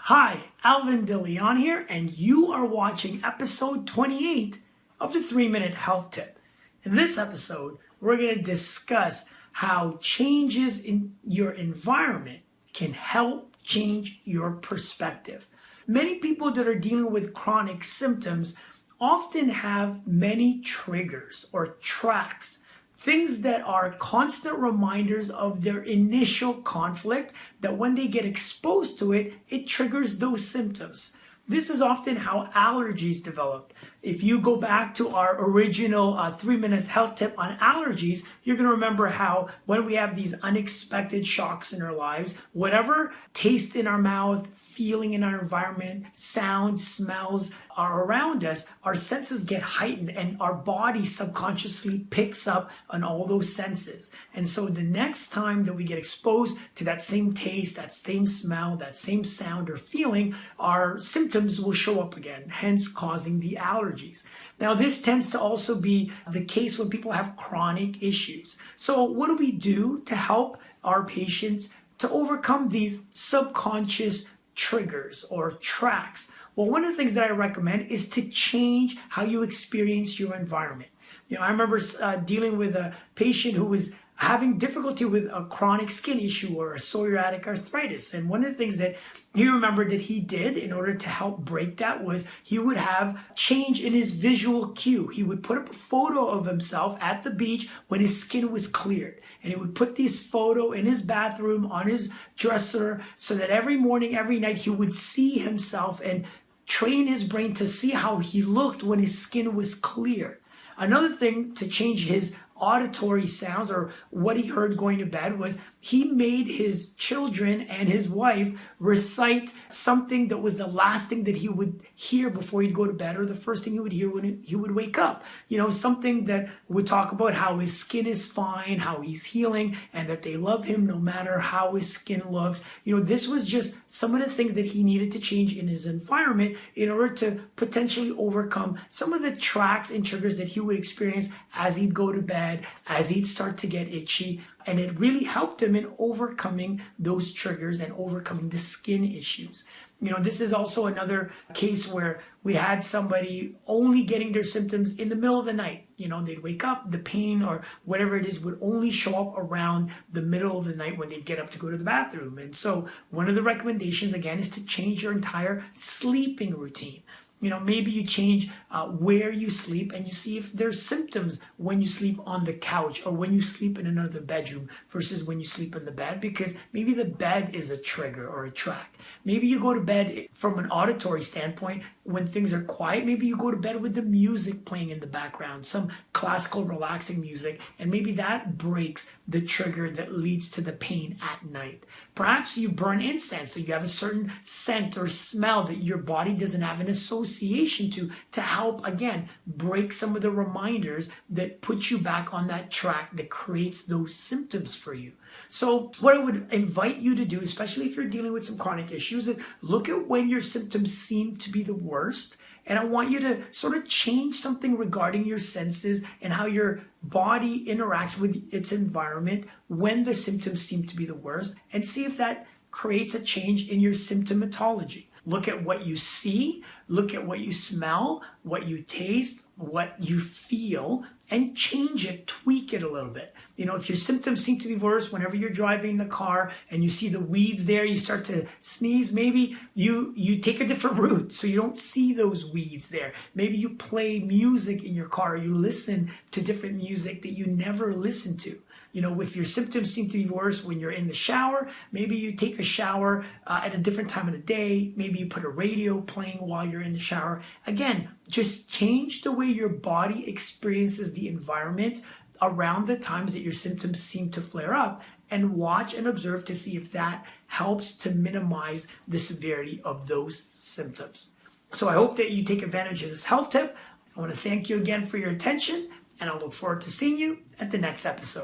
Hi, Alvin DeLeon here, and you are watching episode 28 of the 3-Minute Health Tip. In this episode, we're going to discuss how changes in your environment can help change your perspective. Many people that are dealing with chronic symptoms often have many triggers or tracks, things that are constant reminders of their initial conflict, that when they get exposed to it, it triggers those symptoms. This is often how allergies develop. If you go back to our original 3-Minute Health Tip on allergies, you're going to remember how when we have these unexpected shocks in our lives, whatever taste in our mouth, feeling in our environment, sounds, smells are around us, our senses get heightened and our body subconsciously picks up on all those senses. And so the next time that we get exposed to that same taste, that same smell, that same sound or feeling, our symptoms will show up again, hence causing the allergies. Now, this tends to also be the case when people have chronic issues. So what do we do to help our patients to overcome these subconscious triggers or tracks? Well, one of the things that I recommend is to change how you experience your environment. I remember dealing with a patient who was having difficulty with a chronic skin issue or a psoriatic arthritis. And one of the things that he remembered that he did in order to help break that was he would have change in his visual cue. He would put up a photo of himself at the beach when his skin was cleared. And he would put this photo in his bathroom on his dresser so that every morning, every night, he would see himself and train his brain to see how he looked when his skin was clear. Another thing to change his auditory sounds or what he heard going to bed was he made his children and his wife recite something that was the last thing that he would hear before he'd go to bed, or the first thing he would hear when he would wake up. Something that would talk about how his skin is fine, how he's healing, and that they love him no matter how his skin looks. This was just some of the things that he needed to change in his environment in order to potentially overcome some of the tracks and triggers that he would experience as he'd go to bed, as he'd start to get itchy. And it really helped him in overcoming those triggers and overcoming the skin issues. This is also another case where we had somebody only getting their symptoms in the middle of the night. They'd wake up, the pain or whatever it is would only show up around the middle of the night when they'd get up to go to the bathroom. And so one of the recommendations, again, is to change your entire sleeping routine. Maybe you change where you sleep and you see if there's symptoms when you sleep on the couch or when you sleep in another bedroom versus when you sleep in the bed, because maybe the bed is a trigger or a track. Maybe you go to bed from an auditory standpoint when things are quiet. Maybe you go to bed with the music playing in the background, some classical relaxing music, and maybe that breaks the trigger that leads to the pain at night. Perhaps you burn incense, so you have a certain scent or smell that your body doesn't have an association to help, again, break some of the reminders that put you back on that track that creates those symptoms for you. So what I would invite you to do, especially if you're dealing with some chronic issues, is look at when your symptoms seem to be the worst. And I want you to sort of change something regarding your senses and how your body interacts with its environment when the symptoms seem to be the worst, and see if that creates a change in your symptomatology. Look at what you see, look at what you smell, what you taste, what you feel, and change it, tweak it a little bit. If your symptoms seem to be worse whenever you're driving the car and you see the weeds there, you start to sneeze, maybe you take a different route so you don't see those weeds there. Maybe you play music in your car, you listen to different music that you never listen to. If your symptoms seem to be worse when you're in the shower, maybe you take a shower at a different time of the day. Maybe you put a radio playing while you're in the shower. Again, just change the way your body experiences the environment around the times that your symptoms seem to flare up, and watch and observe to see if that helps to minimize the severity of those symptoms. So I hope that you take advantage of this health tip. I want to thank you again for your attention, and I look forward to seeing you at the next episode.